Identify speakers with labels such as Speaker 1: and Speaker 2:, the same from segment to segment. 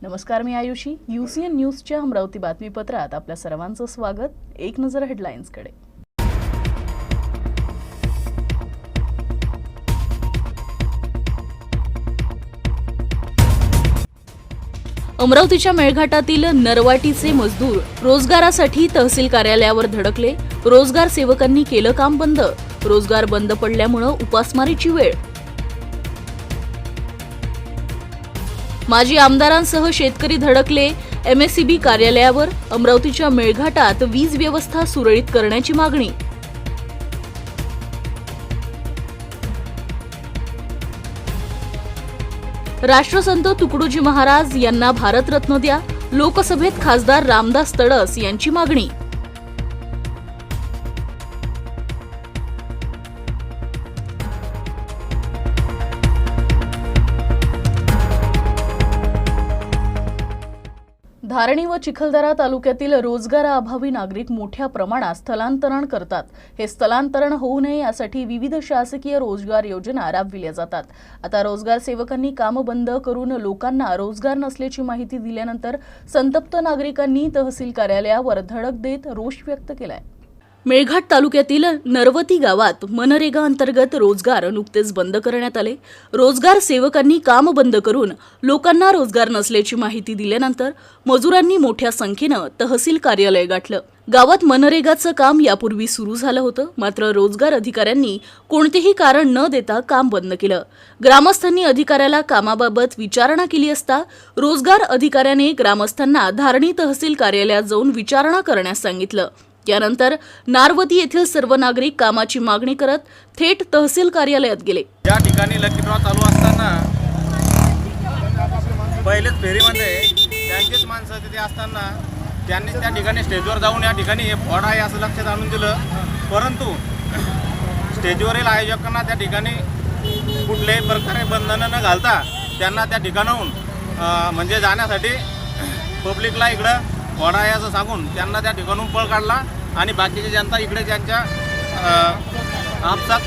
Speaker 1: नमस्कार, मी आयुषी. UCN न्यूजच्या अमरावती बातमीपत्रात आपल्या सर्वांचं स्वागत. एक नजर हेडलाईन्सकडे. अमरावतीच्या मेळघाटातील नरवाटीचे मजदूर रोजगारासाठी तहसील कार्यालयावर धडकले. रोजगार सेवकांनी केलं काम बंद. रोजगार बंद पडल्यामुळे उपासमारीची वेळ. माजी आमदारांसह शेतकरी धडकले MSEB कार्यालयावर. अमरावतीच्या मेळघाटात वीज व्यवस्था सुरळीत करण्याची मागणी. राष्ट्रसंत तुकडोजी महाराज यांना भारतरत्न द्या. लोकसभेत खासदार रामदास तडस यांची मागणी. धारणी व चिखलदरा तालुक्यातील रोजगाराअभावी नागरिक मोठ्या प्रमाणात स्थलांतरण करतात. हे स्थलांतरण होऊ नये यासाठी विविध शासकीय रोजगार योजना राबविल्या जातात. आता रोजगार सेवकांनी काम बंद करून लोकांना रोजगार नसल्याची माहिती दिल्यानंतर संतप्त नागरिकांनी तहसील कार्यालयावर धडक देत रोष व्यक्त केलाय. मेळघाट तालुक्यातील नरवती गावात मनरेगा अंतर्गत रोजगार नुकतेच बंद करण्यात आले. रोजगार सेवकांनी काम बंद करून लोकांना रोजगार नसल्याची माहिती दिल्यानंतर मजुरांनी मोठ्या संख्येनं तहसील कार्यालय गाठलं. गावात मनरेगाचं काम यापूर्वी सुरू झालं होतं, मात्र रोजगार अधिकाऱ्यांनी कोणतेही कारण न देता काम बंद केलं. ग्रामस्थांनी अधिकाऱ्याला कामाबाबत विचारणा केली असता रोजगार अधिकाऱ्याने ग्रामस्थांना धारणी तहसील कार्यालयात जाऊन विचारणा करण्यास सांगितलं. त्यानंतर नारवती येथील सर्व नागरिक कामाची मागणी करत थेट तहसील कार्यालयात गेले.
Speaker 2: या ठिकाणी लकी ड्रॉ चालू असताना पहिलेच फेरीमध्ये त्यांचीच माणसं तिथे असताना त्यांनी त्या ठिकाणी स्टेजवर जाऊन या ठिकाणी हे फ्रॉड आहे असं लक्षात आणून दिलं. परंतु स्टेजवरील आयोजकांना त्या ठिकाणी कुठल्याही प्रकारे बंधनं न घालता त्यांना त्या ठिकाणाहून म्हणजे जाण्यासाठी पब्लिकला इकडं फ्रॉड आहे असं सांगून त्यांना त्या ठिकाणून पळ काढला आणि बाकीची जनता इकडे त्यांच्या आपसात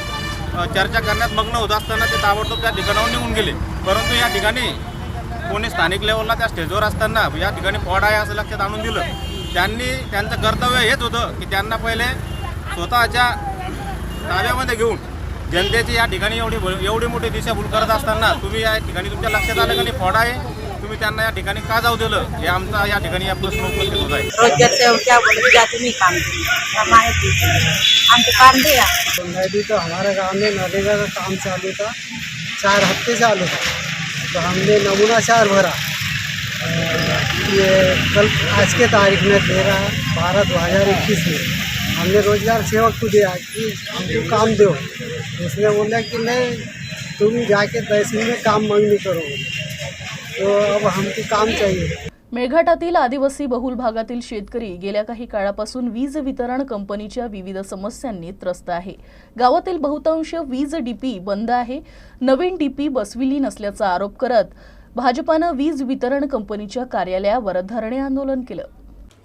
Speaker 2: चर्चा करण्यात मग्न होत असताना ते ताबडतोब त्या ठिकाणाहून निघून गेले. परंतु या ठिकाणी कोणी स्थानिक लेवलला त्या स्टेजवर असताना या ठिकाणी फ्रॉड आहे असं लक्षात आणून दिलं. त्यांनी त्यांचं कर्तव्य हेच होतं की त्यांना पहिले स्वतःच्या ताब्यामध्ये घेऊन जनतेची या ठिकाणी एवढी मोठी दिशाभूल करत असताना तुम्ही या ठिकाणी तुमच्या लक्षात आलं की फ्रॉड आहे, तुम्ही त्यांना या ठिकाणी का जाऊ दिलं, हे आमचा या ठिकाणी या प्रश्न उपस्थित होत आहे.
Speaker 3: रोजगार सेवक क्या बोले जाते नहीं काम हमको काम दिया.
Speaker 4: अभी तो हमारे गांव में नरेगा का काम चालू था, 4 हफ्ते चालू था. तो हमने नमूना 4 भरा. ये कल आज के तारीख में 13/12/2021 में हमने रोजगार सेवक को दिया कि हमको काम दो. उसने बोला कि नहीं, तुम जाके तहसील में काम मांगनी करो. तो अब हमको काम चाहिए.
Speaker 1: मेळघाटातील आदिवासी बहुल भागातील शेतकरी गेल्या काही काळापासून वीज वितरण कंपनीच्या विविध समस्यांनी त्रस्त आहे. गावातील बहुतांश वीज डीपी बंद आहे. नवीन डीपी बसविली नसल्याचा आरोप करत भाजपानं वीज वितरण कंपनीच्या कार्यालयावर धरणे आंदोलन केलं.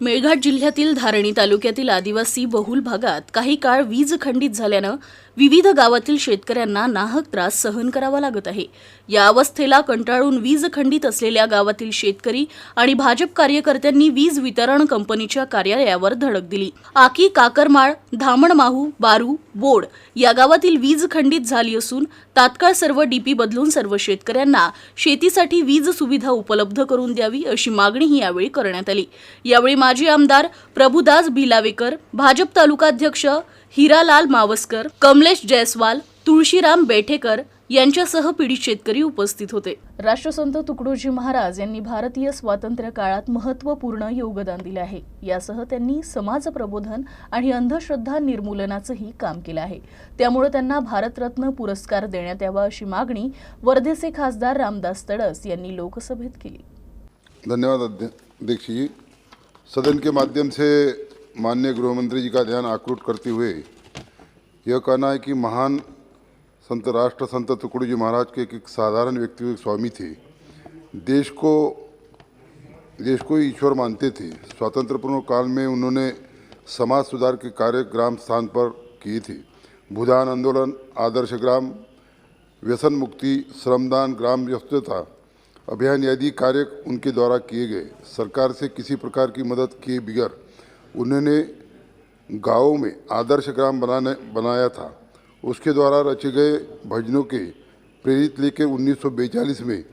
Speaker 1: मेळघाट जिल्ह्यातील धारणी तालुक्यातील आदिवासी बहुल भागात काही काळ वीज खंडित झाल्यानं विविध गावातील शेतकऱ्यांना नाहक त्रास सहन करावा लागत आहे. या अवस्थेला कंटाळून वीज खंडित असलेल्या गावातील शेतकरी आणि भाजप कार्यकर्त्यांनी वीज वितरण कंपनीच्या कार्यालयावर धडक दिली. आकी, काकरमाळ, धामणमाहू, बारू, बोड या गावातील वीज खंडित झाली असून तात्काळ सर्व डीपी बदलून सर्व शेतकऱ्यांना शेतीसाठी वीज सुविधा उपलब्ध करून द्यावी अशी मागणीही यावेळी करण्यात आली. यावेळी माजी आमदार प्रभुदास भिलावेकर, भाजप तालुकाध्यक्ष हिरालाल मावस्कर, कमलेश जयस्वाल, तुळशीराम बेठेकर यांच्यासह पीडित शेतकरी उपस्थित होते. राष्ट्रसंत तुकडोजी महाराज यांनी भारतीय स्वातंत्र्य काळात महत्त्वपूर्ण योगदान दिले आहे. यासह त्यांनी समाज प्रबोधन आणि अंधश्रद्धा निर्मूलनाचंही काम केलं आहे. त्यामुळे त्यांना भारतरत्न पुरस्कार देण्यात यावा अशी मागणी वर्धेचे खासदार रामदास तडस यांनी लोकसभेत केली.
Speaker 5: धन्यवाद अध्यक्ष जी. सदन के माध्यम से माननीय गृहमंत्री जी का ध्यान आकृष्ट करते हुए यह कहना है कि महान संत राष्ट्र संत तुकडोजी महाराज के एक साधारण व्यक्ति, एक स्वामी थे. देश को ईश्वर मानते थे. स्वातंत्रपूर्व काल में उन्होंने समाज सुधार के कार्य ग्राम स्थान पर किए थे. भूदान आंदोलन, आदर्श ग्राम, व्यसन मुक्ति, श्रमदान, ग्राम व्यस्तता अभियान आदि कार्य उनके द्वारा किए गए। सरकार से किसी प्रकार की मदद किए बगैर उन्होंने गाँव में आदर्श ग्राम बनाया था। उसके द्वारा रचे गए भजनों के प्रेरित लेकर 1942 में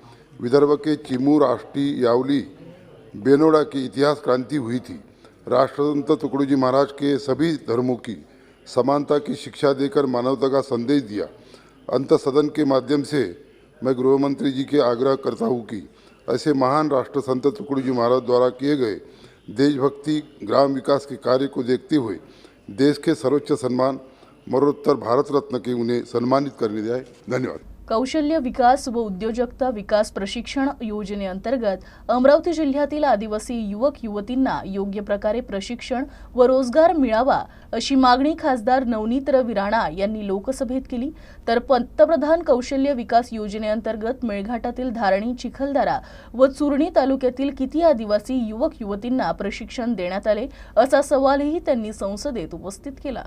Speaker 5: विदर्भ के चिमू, राष्ट्रीय, यावली, बेनोड़ा की इतिहास क्रांति हुई थी। राष्ट्रसंत तुकडोजी महाराज के सभी धर्मों की समानता की शिक्षा देकर मानवता का संदेश दिया। अंत सदन के माध्यम से मैं गृह मंत्री जी के आग्रह करता हूँ कि ऐसे महान राष्ट्रसंत तुकडोजी महाराज द्वारा किए गए देशभक्ति, ग्राम विकास के कार्य को देखते हुए देश के सर्वोच्च सम्मान मरणोत्तर भारत रत्न के उन्हें सम्मानित करने जाए। धन्यवाद।
Speaker 1: कौशल्य विकास व उद्योजकता विकास प्रशिक्षण योजनेअंतर्गत अमरावती जिल्ह्यातील आदिवासी युवक युवतींना योग्य प्रकारे प्रशिक्षण व रोजगार मिळावा अशी मागणी खासदार नवनीत रवी राणा यांनी लोकसभेत केली। तर पंतप्रधान कौशल्य विकास योजनेअंतर्गत मेळघाटातील धारणी, चिखलदरा व चुरणी तालुक्यातील किती आदिवासी युवक युवतींना प्रशिक्षण देण्यात आले असा सवालही त्यांनी संसदेत उपस्थित केला।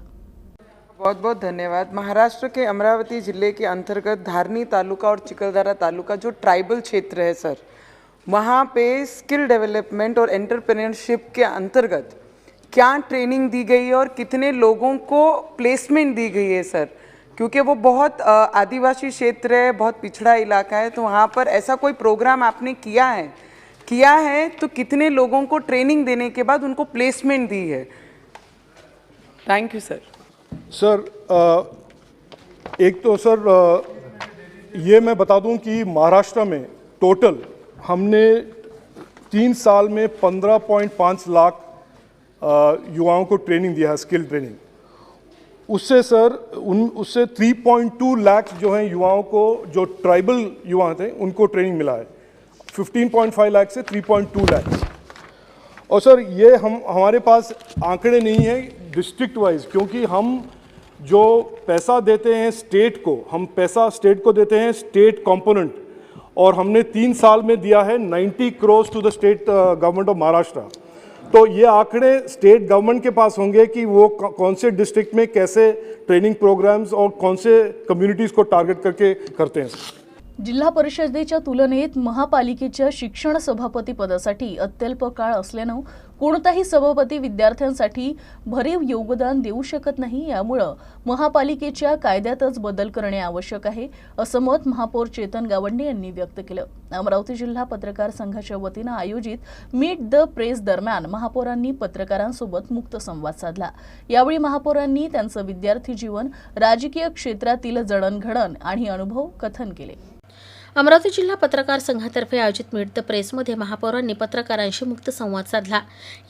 Speaker 6: बहुत बहुत धन्यवाद। महाराष्ट्र के अमरावती जिले के अंतर्गत धारनी तालुका और चिखलदरा तालुका जो ट्राइबल क्षेत्र है सर, वहाँ पे स्किल डेवलपमेंट और एंटरप्रेन्योरशिप के अंतर्गत क्या ट्रेनिंग दी गई है और कितने लोगों को प्लेसमेंट दी गई है सर? क्योंकि वो बहुत आदिवासी क्षेत्र है, बहुत पिछड़ा इलाका है, तो वहाँ पर ऐसा कोई प्रोग्राम आपने किया है तो कितने लोगों को ट्रेनिंग देने के बाद उनको प्लेसमेंट दी है? Thank you sir.
Speaker 7: सर एक तो सर ये मैं बता दूं कि महाराष्ट्र में टोटल हमने 3 साल में 15.5 लाख युवाओं को ट्रेनिंग दिया है, स्किल ट्रेनिंग। उससे सर उससे 3.2 लाख जो हैं युवाओं को, जो ट्राइबल युवा थे उनको ट्रेनिंग मिला है। 15.5 लाख से 3.2 लाख। और सर ये हमारे पास आंकड़े नहीं हैं डिस्ट्रिक्ट वाइज, क्योंकि हम जो पैसा देते हैं स्टेट को, हम पैसा स्टेट को देते हैं स्टेट कंपोनेंट, और हमने 3 साल में दिया है 90 crore to the state government of Maharashtra. तो ये आंकड़े स्टेट गवर्नमेंट के पास होंगे कि वो कौन से डिस्ट्रिक्ट में कैसे ट्रेनिंग प्रोग्राम्स और कौन से कम्युनिटीज़ को टारगेट करके करते हैं।
Speaker 1: जिल्हा परिषदेच्या तुलनेत महापालिकेच्या शिक्षण सभापती पदासाठी अत्यल्प काळ असल्यानं कोणताही सभापती विद्यार्थ्यांसाठी भरीव योगदान देऊ शकत नाही। यामुळे महापालिकेच्या कायद्यातच बदल करणे आवश्यक आहे असं मत महापौर चेतन गावंडे यांनी व्यक्त केलं। अमरावती जिल्हा पत्रकार संघाच्या वतीनं आयोजित मीट द प्रेस दरम्यान महापौरांनी पत्रकारांसोबत मुक्त संवाद साधला। यावेळी महापौरांनी त्यांचं विद्यार्थी जीवन, राजकीय क्षेत्रातील जडणघडण आणि अनुभव कथन केले।
Speaker 8: अमरावती जिल्हा पत्रकार संघातर्फे आयोजित मीट द प्रेसमध्ये महापौरांनी पत्रकारांशी मुक्त संवाद साधला।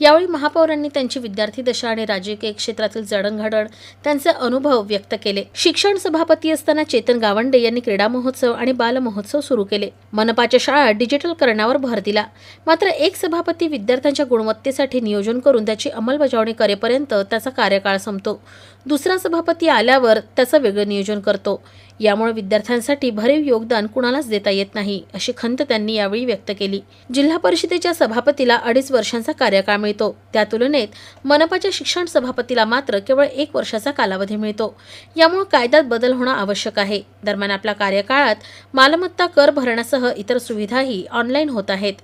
Speaker 8: यावेळी महापौरांनी त्यांची विद्यार्थी दशा आणि राजकीय क्षेत्रातील जडणघडण, त्यांचे अनुभव व्यक्त केले। शिक्षण सभापती असताना चेतन गावंडे यांनी क्रीडा महोत्सव आणि बाल महोत्सव सुरू केले। मनपाच्या शाळा डिजिटल करण्यावर भर दिला। मात्र एक सभापती विद्यार्थ्यांच्या गुणवत्तेसाठी नियोजन करून त्याची अंमलबजावणी करेपर्यंत त्याचा कार्यकाळ संपतो। दुसरा सभापती आल्यावर त्याचं वेगळं नियोजन करतो। यामुळे विद्यार्थ्यांसाठी भरीव योगदान कुणालाच देता येत नाही अशी खंत त्यांनी यावेळी व्यक्त केली। जिल्हा परिषदेच्या सभापतीला 2.5 वर्षांचा कार्यकाळ मिळतो, त्या तुलनेत मनपाच्या शिक्षण सभापतीला मात्र केवळ 1 वर्षाचा कालावधी मिळतो। यामुळे कायद्यात बदल होणं आवश्यक आहे। दरम्यान आपल्या कार्यकाळात मालमत्ता कर भरण्यासह इतर सुविधाही ऑनलाईन होत आहेत।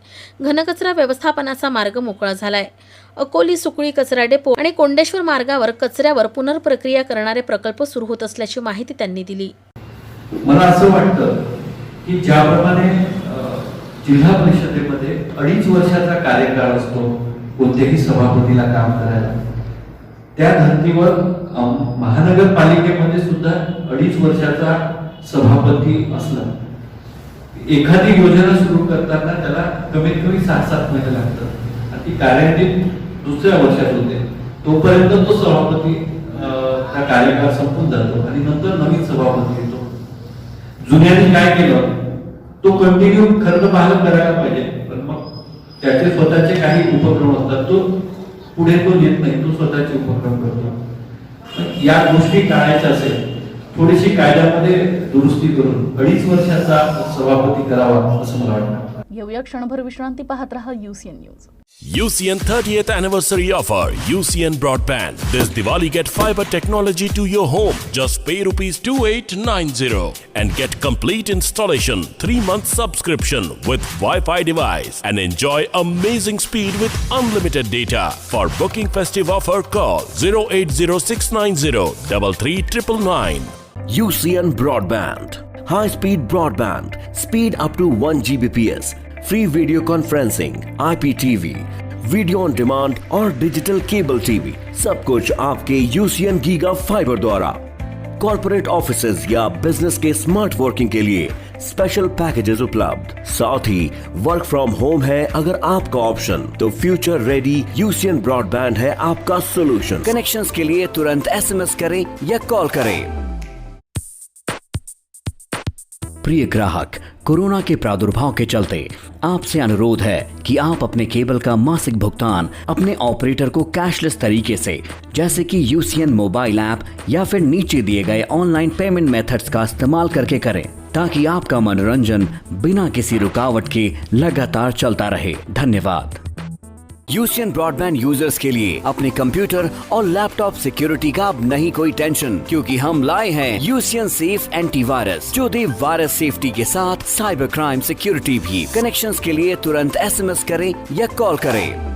Speaker 8: घनकचरा व्यवस्थापनाचा मार्ग मोकळा झालाय। अकोली सुकळी कचरा डेपो आणि कोंडेश्वर मार्गावर कचऱ्यावर पुनर्प्रक्रिया करणारे प्रकल्प सुरू होत असल्याची माहिती त्यांनी दिली।
Speaker 9: मला असं वाटतं की ज्याप्रमाणे जिल्हा परिषदेमध्ये 2.5 वर्षाचा कार्यकाळ असतो कोणत्याही सभापतीला काम करायला, त्या धर्तीवर महानगरपालिकेमध्ये सुद्धा 2.5 वर्षाचा सभापती असला, एखादी योजना सुरू करताना त्याला कमीत कमी 6-7 महिने लागतात आणि ती कार्यान्वित दुसऱ्या वर्षात होते। तोपर्यंत तो सभापती त्या कार्यकाळ संपून जातो आणि नंतर नवीन सभापती येतो। जुन्यांनी काय केलं, तो कंटिन्यू खर्च बहाल करायला पाहिजे, पण मग त्याचे स्वतःचे काही उपक्रम असतात, तो पुढे तो येत नाही, तो स्वतःचे उपक्रम करतो। या गोष्टी टाळायच्या असेल, थोडीशी कायद्यामध्ये दुरुस्ती करून 2.5 वर्षाचा सभापती करावा असं मला वाटतं।
Speaker 1: घेऊया क्षणभर विश्रांती, पाहत रहा UCN news.
Speaker 10: UCN 30th anniversary offer. UCN Broadband. This Diwali get fiber technology to your home. Just pay ₹2890 and get complete installation, 3-month subscription with Wi-Fi device and enjoy amazing speed with unlimited data. For booking festive offer, call 08069033999.
Speaker 11: UCN Broadband. High-speed broadband. Speed up to 1 Gbps. Free video conferencing, IPTV, video on demand और digital cable TV, सब कुछ आपके UCN giga fibre द्वारा। Corporate offices या business के smart working के लिए special packages उपलब्ध। साथ ही work from home है अगर आपका ऑप्शन, तो फ्यूचर रेडी UCN ब्रॉडबैंड है आपका सोल्यूशन। कनेक्शंस के लिए तुरंत SMS करें या कॉल करें। प्रिय ग्राहक, कोरोना के प्रादुर्भाव के चलते आपसे अनुरोध है कि आप अपने केबल का मासिक भुगतान अपने ऑपरेटर को कैशलेस तरीके से, जैसे कि UCN मोबाइल ऐप या फिर नीचे दिए गए ऑनलाइन पेमेंट मेथड्स का इस्तेमाल करके करें, ताकि आपका मनोरंजन बिना किसी रुकावट के लगातार चलता रहे। धन्यवाद। UCN ब्रॉडबैंड यूजर्स के लिए अपने कंप्यूटर और लैपटॉप सिक्योरिटी का अब नहीं कोई टेंशन, क्योंकि हम लाए हैं UCN सेफ एंटीवायरस, जो दे वायरस सेफ्टी के साथ साइबर क्राइम सिक्योरिटी भी। कनेक्शंस के लिए तुरंत SMS करें या कॉल करें।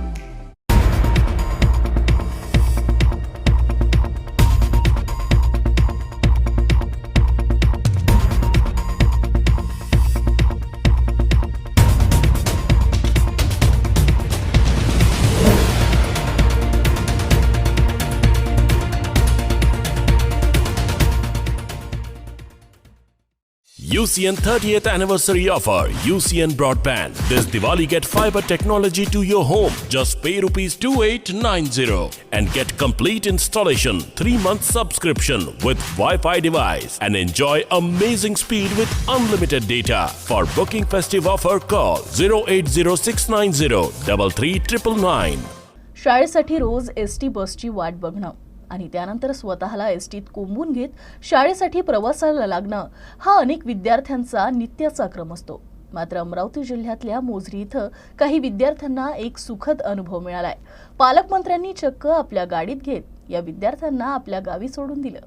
Speaker 10: UCN 30th anniversary offer. UCN Broadband. This Diwali get fiber technology to your home. Just pay ₹2890 and get complete installation, 3-month subscription with Wi-Fi device and enjoy amazing speed with unlimited data. For booking festive offer, call 08069033999.
Speaker 1: शाळेसाठी रोज ST बसची वाट बघणं आणि त्यानंतर स्वतःला एसटीत कोंबून घेत शाळेसाठी प्रवासाला लागणं हा अनेक विद्यार्थ्यांचा नित्याचा क्रम असतो। मात्र अमरावती जिल्ह्यातल्या मोझरी इथं काही विद्यार्थ्यांना एक सुखद अनुभव मिळालाय। पालकमंत्र्यांनी चक्क आपल्या गाडीत घेत या विद्यार्थ्यांना आपल्या गावी सोडून दिलं।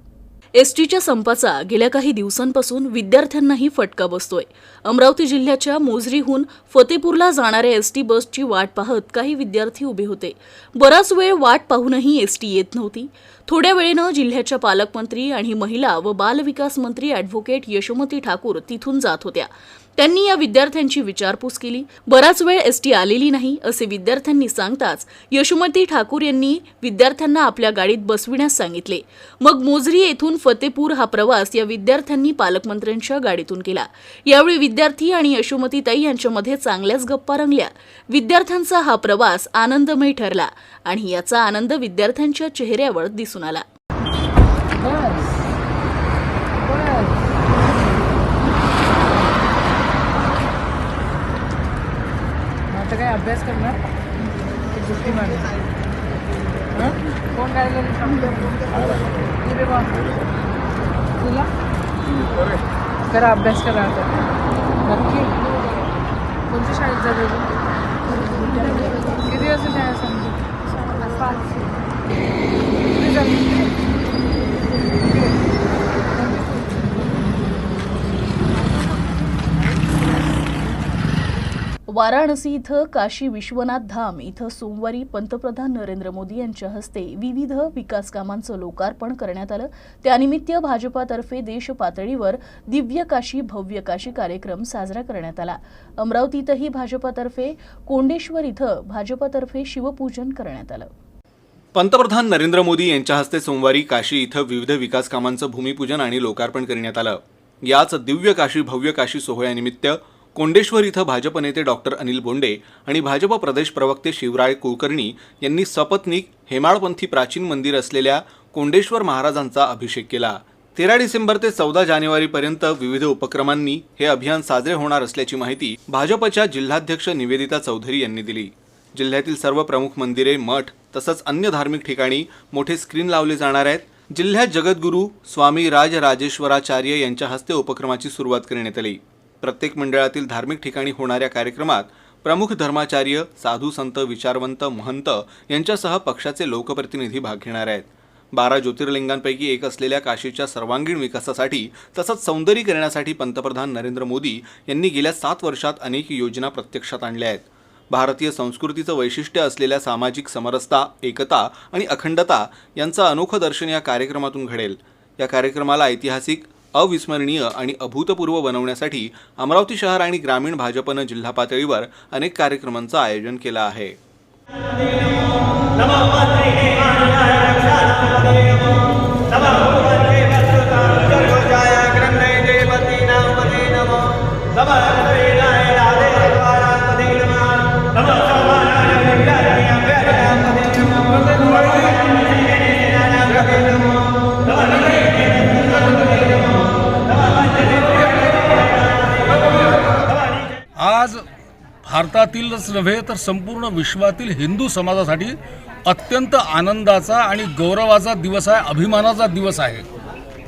Speaker 1: एसटीच्या संपाचा गेल्या काही दिवसांपासून विद्यार्थ्यांनाही फटका बसतोय। अमरावती जिल्ह्याच्या मोझरीहून फतेपूरला जाणाऱ्या एसटी बसची वाट पाहत काही विद्यार्थी उभे होते। बराच वेळ वाट पाहूनही एसटी येत नव्हती। थोड्या वेळेनं जिल्ह्याच्या पालकमंत्री आणि महिला व बालविकास मंत्री ॲडव्होकेट यशोमती ठाकूर तिथून जात होत्या। त्यांनी या विद्यार्थ्यांची विचारपूस केली। बराच वेळ एसटी आलेली नाही असे विद्यार्थ्यांनी सांगताच यशोमती ठाकूर यांनी विद्यार्थ्यांना आपल्या गाडीत बसविण्यास सांगितले। मग मोझरी येथून फतेपूर हा प्रवास या विद्यार्थ्यांनी पालकमंत्र्यांच्या गाडीतून केला। यावेळी विद्यार्थी आणि यशोमतीताई यांच्यामध्ये चांगल्याच गप्पा रंगल्या। विद्यार्थ्यांचा हा प्रवास आनंदमय ठरला आणि याचा आनंद विद्यार्थ्यांच्या चेहऱ्यावर दिसून आला।
Speaker 6: आता काय अभ्यास करणार की सुट्टी मारायची? कोण काय तुला करा अभ्यास करा आता नक्की। कोणत्या शाळेत जाते? किती वाजता शाळा सांगते? 5
Speaker 1: वाराणसी इथं काशी विश्वनाथ धाम इथं सोमवारी पंतप्रधान नरेंद्र मोदी यांच्या हस्ते विविध विकास कामांचं लोकार्पण करण्यात आलं। त्यानिमित्त भाजपातर्फे देश पातळीवर दिव्य काशी भव्य काशी कार्यक्रम साजरा करण्यात आला। अमरावतीतही भाजपातर्फे कोंडेश्वर इथं भाजपातर्फे शिवपूजन करण्यात आलं।
Speaker 12: पंतप्रधान नरेंद्र मोदी यांच्या हस्ते सोमवारी काशी इथं विविध विकास कामांचं भूमिपूजन आणि लोकार्पण करण्यात आलं। याच दिव्य काशी भव्य काशी सोहळ्यानिमित्त कोंडेश्वर इथं भाजप नेते डॉक्टर अनिल बोंडे आणि भाजप प्रदेश प्रवक्ते शिवराय कुलकर्णी यांनी सपत्नीक हेमाळपंथी प्राचीन मंदिर असलेल्या कोंडेश्वर महाराजांचा अभिषेक केला। 13 डिसेंबर ते 14 जानेवारीपर्यंत विविध उपक्रमांनी हे अभियान साजरे होणार असल्याची माहिती भाजपच्या जिल्हाध्यक्ष निवेदिता चौधरी यांनी दिली। जिल्ह्यातील सर्व प्रमुख मंदिरे, मठ तसंच अन्य धार्मिक ठिकाणी मोठे स्क्रीन लावले जाणार आहेत। जिल्ह्यात जगद्गुरू स्वामी राजराजेश्वराचार्य यांच्या हस्ते उपक्रमाची सुरुवात करण्यात आली। प्रत्येक मंडळातील धार्मिक ठिकाणी होणाऱ्या कार्यक्रमात प्रमुख धर्माचार्य, साधू संत, विचारवंत, महंत यांच्यासह पक्षाचे लोकप्रतिनिधी भाग घेणार आहेत. 12 ज्योतिर्लिंगांपैकी एक असलेल्या काशीच्या सर्वांगीण विकासासाठी तसंच सौंदर्यीकरणासाठी पंतप्रधान नरेंद्र मोदी यांनी गेल्या 7 वर्षात अनेक योजना प्रत्यक्षात आणल्या आहेत. भारतीय संस्कृतीचं वैशिष्ट्य असलेल्या सामाजिक समरसता, एकता आणि अखंडता यांचं अनोखं दर्शन या कार्यक्रमातून घडेल. या कार्यक्रमाला ऐतिहासिक, अविस्मरणीय आणि अभूतपूर्व बनवण्यासाठी अमरावती शहर आणि ग्रामीण भाजपनं जिल्हा पातळीवर अनेक कार्यक्रमांचं आयोजन केलं आहे.
Speaker 7: आज भारतातीलच नव्हे तर संपूर्ण विश्वातील हिंदू समाजासाठी अत्यंत आनंदाचा आणि गौरवाचा दिवस आहे, अभिमानाचा दिवस आहे.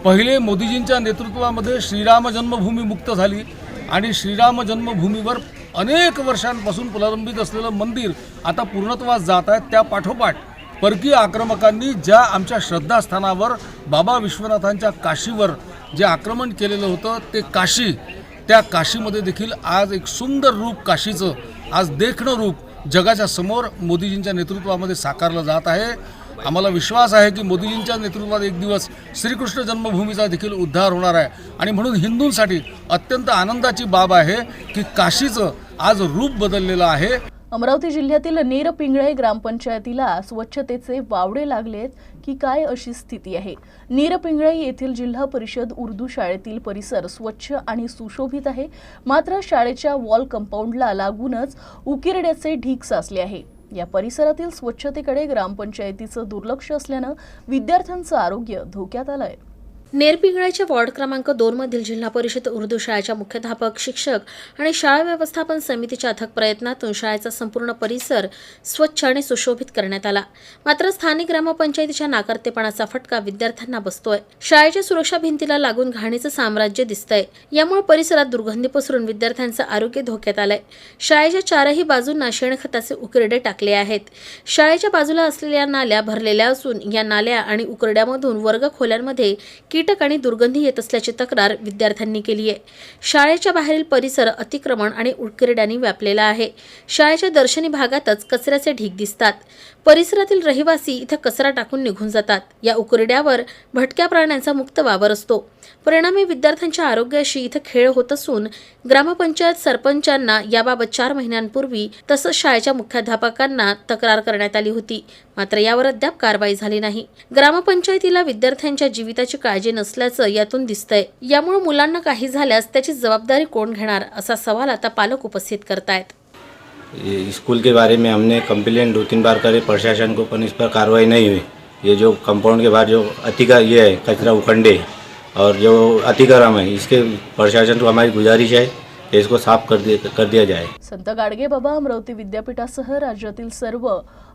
Speaker 7: पहिले मोदीजींच्या नेतृत्वामध्ये श्रीराम जन्मभूमी मुक्त झाली आणि श्रीराम जन्मभूमीवर अनेक वर्षांपासून प्रलंबित असलेलं मंदिर आता पूर्णत्वास जात आहे. त्या पाठोपाठ परकीय आक्रमकांनी ज्या आमच्या श्रद्धास्थानावर बाबा विश्वनाथांच्या काशीवर जे आक्रमण केलेलं होतं ते काशी, त्या काशीमध्ये देखील आज एक सुंदर रूप काशीचं आज देखणं रूप जगाच्या समोर मोदीजींच्या नेतृत्वामध्ये साकारलं जात आहे. आम्हाला विश्वास आहे की मोदीजींच्या नेतृत्वात एक दिवस श्रीकृष्ण जन्मभूमीचा देखील उद्धार होणार आहे आणि म्हणून हिंदूंसाठी अत्यंत आनंदाची बाब आहे की काशीचं आज रूप बदललेलं आहे.
Speaker 1: अमरावती जिल्ह्यातील नीरपिंगळे ग्रामपंचायतीला स्वच्छतेचे वावडे लागलेत की काय अशी स्थिती आहे. नीरपिंगळे येथील जिल्हा परिषद उर्दू शाळेतील परिसर स्वच्छ आणि सुशोभित आहे, मात्र शाळेच्या वॉल कंपाऊंडला लागूनच उकिरड्याचे ढीग साचले आहे. या परिसरातील स्वच्छतेकडे ग्रामपंचायतीचं दुर्लक्ष असल्यानं विद्यार्थ्यांचं आरोग्य धोक्यात आलंय.
Speaker 8: नेरपिंगळाच्या वॉर्ड क्रमांक 2 मधील जिल्हा परिषद उर्दू शाळेच्या मुख्याध्यापक, शिक्षक आणि शाळा व्यवस्थापन समितीच्या अथक प्रयत्नातून शाळेचा संपूर्ण परिसर स्वच्छ आणि सुशोभित करण्यात आला. मात्र स्थानिक ग्रामपंचायतीच्या नाकर्तेपणाचा फटका विद्यार्थ्यांना बसतोय. शाळेच्या सुरक्षा भिंतीला लागून घाणीचं साम्राज्य दिसतंय. यामुळे परिसरात दुर्गंधी पसरून विद्यार्थ्यांचं आरोग्य धोक्यात आलंय. शाळेच्या चारही बाजूंना शेणखताचे उकिरडे टाकले आहेत. शाळेच्या बाजूला असलेल्या नाल्या भरलेल्या असून या नाल्या आणि उकिरड्यामधून वर्ग खोल्यांमध्ये कीटक आणि दुर्गंधी येत असल्याची तक्रार विद्यार्थ्यांनी केली आहे. शाळेच्या बाहेरील परिसर अतिक्रमण आणि उकिरड्यांनी व्यापलेला आहे. शाळेच्या दर्शनी भागातच कचऱ्याचे ढीग दिसतात. परिसरातील रहिवासी इथं कचरा टाकून निघून जातात. या उकिरड्यावर भटक्या प्राण्यांचा मुक्त वावर असतो. परिणामी विद्यार्थ्यांच्या आरोग्याशी इथं खेळ होत असून ग्रामपंचायत सरपंचांना याबाबत 4 महिन्यांपूर्वी तसंच शाळेच्या मुख्याध्यापकांना तक्रार करण्यात आली होती. मात्र यावर अद्याप कारवाई झाली नाही. ग्रामपंचायतीला विद्यार्थ्यांच्या जीविताची काळजी नसल्याचं यातून दिसतंय. यामुळे मुलांना काही झाल्यास त्याची जबाबदारी कोण घेणार असा सवाल आता पालक उपस्थित करतायत.
Speaker 13: स्कूल के बारे में हमने कंप्लेंट 2-3 बार करे प्रशासन को, पर इस पर कार्रवाई नहीं हुई. ये जो कंपाउंड के बाहर जो ये है कचरा उखंडे और जो अतिक्रम है, इसके प्रशासन को हमारी गुजारिश है कि इसको साफ कर दिया जाए.
Speaker 1: संत गाडगेबाबा अमरावती विद्यापीठासह राज्यातील सर्व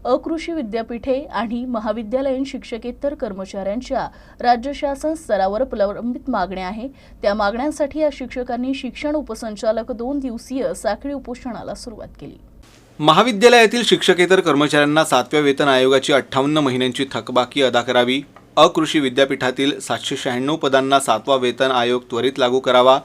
Speaker 1: अकृषी विद्यापीठे आणि महाविद्यालयीन शिक्षकेतर कर्मचाऱ्यांच्या राज्य शासन स्तरावर प्रलंबित मागण्या आहेत. त्या मागण्यांसाठी या शिक्षकांनी शिक्षण उपसंचालक 2 दिवसीय साखळी उपोषणाला सुरुवात केली.
Speaker 12: महाविद्यालयातील शिक्षकेतर कर्मचाऱ्यांना 7व्या वेतन आयोगाची 58 महिन्यांची थकबाकी अदा करावी. अकृषी विद्यापीठातील 796 पदांना 7वा वेतन आयोग त्वरित लागू करावा.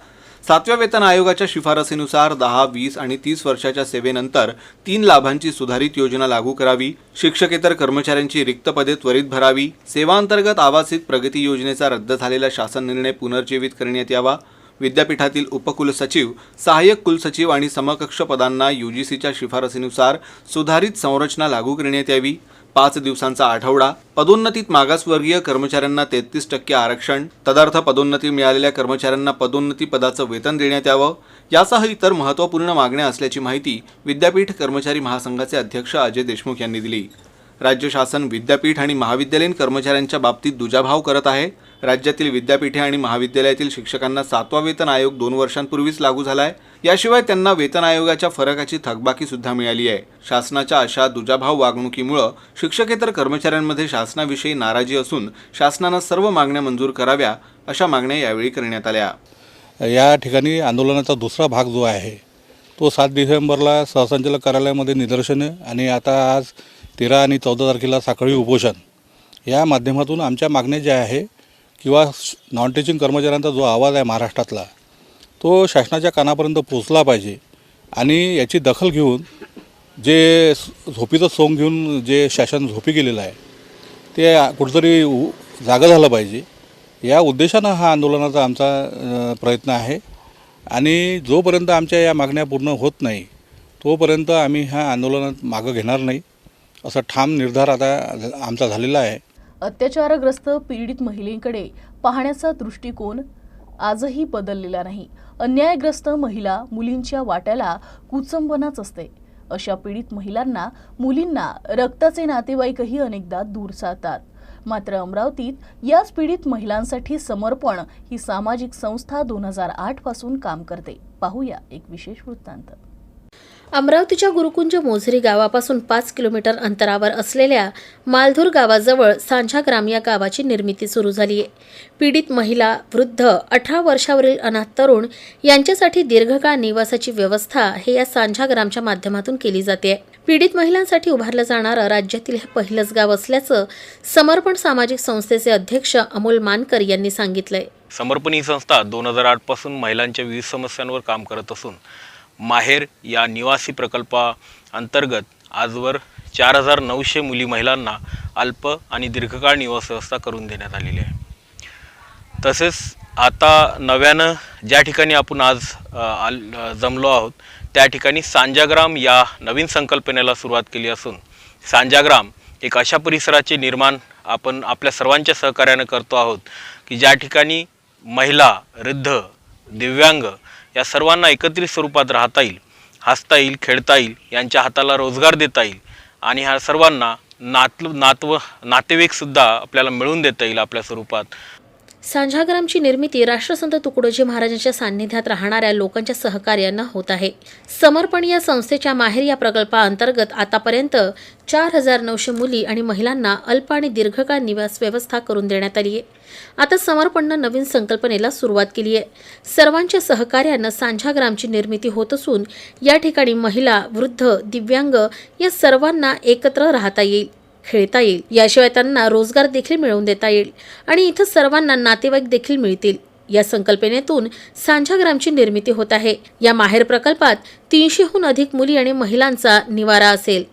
Speaker 12: 7व्या वेतन आयोगाच्या शिफारसीनुसार 10, 20 आणि 30 वर्षाच्या सेवेनंतर 3 लाभांची सुधारित योजना लागू करावी. शिक्षकेतर कर्मचाऱ्यांची रिक्त पदे त्वरित भरावी. सेवांतर्गत आवासित प्रगती योजनेचा रद्द झालेला शासन निर्णय पुनर्जीवित करण्यात यावा. विद्यापीठातील उपकुलसचिव, सहाय्यक कुलसचिव आणि समकक्ष पदांना UGCच्या शिफारसीनुसार सुधारित संरचना लागू करण्यात यावी. 5 दिवसांचा आठवडा. पदोन्नतीत मागासवर्गीय कर्मचाऱ्यांना 33% आरक्षण. तदर्थ पदोन्नती मिळालेल्या कर्मचाऱ्यांना पदोन्नती पदाचं वेतन देण्यात यावं. यासह इतर महत्त्वपूर्ण मागण्या असल्याची माहिती विद्यापीठ कर्मचारी महासंघाचे अध्यक्ष अजय देशमुख यांनी दिली. राज्य शासन विद्यापीठ आणि महाविद्यालयीन कर्मचाऱ्यांच्या बाबतीत दुजाभाव करत आहे. राज्यातील विद्यापीठे आणि महाविद्यालयातील शिक्षकांना 7वा वेतन आयोग 2 वर्षांपूर्वीच लागू झाला आहे. याशिवाय त्यांना वेतन आयोगाच्या फरकाची थकबाकी सुद्धा मिळाली आहे. शासनाच्या अशा दुजाभाव वागणुकीमुळे शिक्षकेतर कर्मचाऱ्यांमध्ये शासनाविषयी नाराजी असून शासनानं सर्व मागण्या मंजूर कराव्या अशा मागण्या यावेळी करण्यात आल्या.
Speaker 14: या ठिकाणी आंदोलनाचा दुसरा भाग जो आहे
Speaker 7: तो 7 डिसेंबरला सहसंचालक कार्यालयामध्ये निदर्शने आणि आता आज 13 आणि 14 तारखेला साखळी उपोषण या माध्यमातून आमच्या मागण्या ज्या आहे किंवा नॉन टीचिंग कर्मचाऱ्यांचा जो आवाज आहे महाराष्ट्रातला तो शासनाच्या कानापर्यंत पोचला पाहिजे आणि याची दखल घेऊन जे झोपीचं सोंग घेऊन जे शासन झोपी गेलेलं आहे ते कुठंतरी जागं झालं पाहिजे या उद्देशानं हा आंदोलनाचा आमचा प्रयत्न आहे आणि जोपर्यंत आमच्या या मागण्या पूर्ण होत नाही तोपर्यंत आम्ही ह्या आंदोलनात मागं घेणार नाही असा ठाम निर्धार आता आमचा झालेला आहे.
Speaker 1: अत्याचारग्रस्त पीडित महिलेकडे पाहण्याचा दृष्टिकोन आजही बदललेला नाही. अन्यायग्रस्त महिला मुलींच्या वाट्याला कुचंबनाच असते. अशा पीडित महिलांना मुलींना रक्ताचे नातेवाईकही अनेकदा दूर सारतात. मात्र अमरावतीत याच पीडित महिलांसाठी समर्पण ही सामाजिक संस्था 2008 पासून काम करते. पाहूया एक विशेष वृत्तांत.
Speaker 8: अमरावतीच्या गुरुकुंज मोझरी गावापासून 5 किलोमीटर अंतरावर असलेल्या मालधूर गावाजवळ सांझाग्राम या गावाची निर्मिती सुरू झाली आहे. पीडित महिला, वृद्ध, 18 वर्षावरील अनाथ तरुण यांच्यासाठी दीर्घकाळ निवासाची व्यवस्था हे या सांझाग्रामच्या माध्यमातून केली जाते. पीडित महिलांसाठी उभारलं जाणारं राज्यातील हे पहिलंच गाव असल्याचं समर्पण सामाजिक संस्थेचे अध्यक्ष अमोल मानकर यांनी सांगितलंय.
Speaker 14: समर्पण ही संस्था 2008 पासून महिलांच्या विविध समस्यांवर काम करत असून माहेर या निवासी प्रकल्पाअंतर्गत आजवर 4900 मुली महिलांना अल्प आणि दीर्घकाळ निवास व्यवस्था करून देण्यात आलेली आहे. तसेच आता नव्यानं ज्या ठिकाणी आपण आज जमलो आहोत त्या ठिकाणी सांझाग्राम या नवीन संकल्पनेला सुरुवात केली असून सांझाग्राम एक अशा परिसराचे निर्माण आपण आपल्या सर्वांच्या सहकार्यानं करतो आहोत की ज्या ठिकाणी महिला, वृद्ध, दिव्यांग या सर्वांना एकत्रित स्वरूपात राहता येईल, हसता येईल, खेळता येईल, यांच्या हाताला रोजगार देता येईल आणि ह्या सर्वांना नातेवाईकसुद्धा आपल्याला मिळवून देता येईल आपल्या स्वरूपात.
Speaker 8: सांझाग्रामची निर्मिती राष्ट्रसंत तुकडोजी महाराजांच्या सान्निध्यात राहणाऱ्या लोकांच्या सहकार्यानं होत आहे. समर्पण या संस्थेच्या माहेर या प्रकल्पाअंतर्गत आतापर्यंत 4900 मुली आणि महिलांना अल्प आणि दीर्घकाळ निवास व्यवस्था करून देण्यात आली आहे. आता समर्पणनं नवीन संकल्पनेला सुरुवात केली आहे. सर्वांच्या सहकार्यानं सांझाग्रामची निर्मिती होत असून या ठिकाणी महिला, वृद्ध, दिव्यांग या सर्वांना एकत्र राहता येईल, खेळता येईल, याशिवाय त्यांना रोजगार देखील मिळवून देता येईल आणि इथं सर्वांना नातेवाईक देखील मिळतील. या संकल्पनेतून सांझाग्रामची निर्मिती होत आहे. या माहेर प्रकल्पात 300हून अधिक मुली आणि महिलांचा निवारा असेल.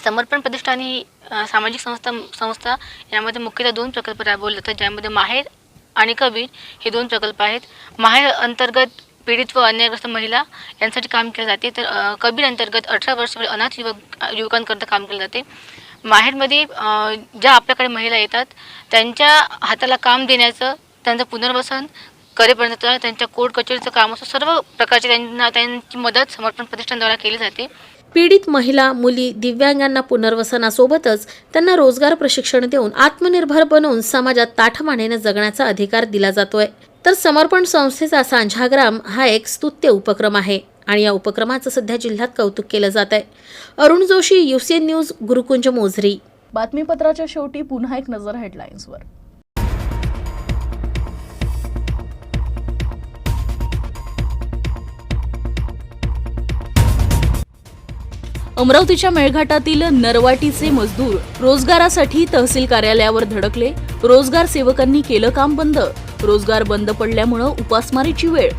Speaker 15: समर्पण प्रतिष्ठान ही सामाजिक संस्था यामध्ये मुख्यतः 2 प्रकल्प राबवले जातात, ज्यामध्ये माहेर आणि कबीर हे 2 प्रकल्प आहेत. माहेर अंतर्गत पीडित व अन्यायग्रस्त महिला यांसाठी काम केले जाते, तर कबीर अंतर्गत 18 वर्षावरील अनाथ युवकांकरता काम केले जाते. माहेरमध्ये ज्या आपल्याकडे महिला येतात त्यांच्या हाताला काम देण्याचं, त्यांचं पुनर्वसन करेपर्यंत त्यांच्या कोर्ट कचेरीचं काम असं सर्व प्रकारचे त्यांची मदत समर्पण प्रतिष्ठानद्वारा केली जाते.
Speaker 8: पीडित महिला, मुली, दिव्यांगांना पुनर्वसनासोबतच त्यांना रोजगार प्रशिक्षण देऊन आत्मनिर्भर बनवून समाजात ताठमानेने जगण्याचा अधिकार दिला जातोय. तर समर्पण संस्थेचा सांझाग्राम हा एक स्तुत्य उपक्रम आहे आणि या उपक्रमाचं सध्या जिल्ह्यात कौतुक केलं जात आहे. Arun Joshi, UCN news, Gurukunj Mozari.
Speaker 1: बातमीपत्राच्या शेवटी पुन्हा एक नजर हेडलाईन्सवर. अमरावतीच्या मेळघाटातील नरवाटीचे मजदूर रोजगारासाठी तहसील कार्यालयावर धडकले. रोजगार सेवकांनी केलं काम बंद. रोजगार बंद पडल्यामुळे उपासमारीची वेळ.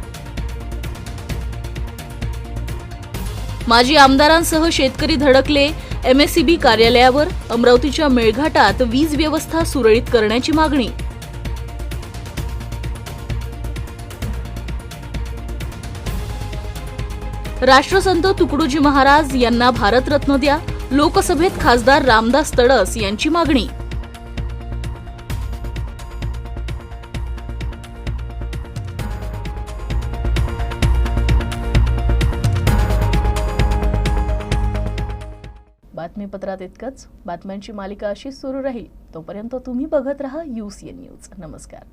Speaker 1: माजी आमदारांसह शेतकरी धडकले MSEB कार्यालयावर. अमरावतीच्या मेळघाटात वीज व्यवस्था सुरळीत करण्याची मागणी. राष्ट्रसंत तुकडोजी महाराज यांना भारतरत्न द्या. लोकसभेत खासदार रामदास तडस यांची मागणी. बातमीपत्रात इतकंच. बातम्यांची मालिका अशीच सुरू राहील. तोपर्यंत तुम्ही बघत रहा UCN न्यूज. नमस्कार.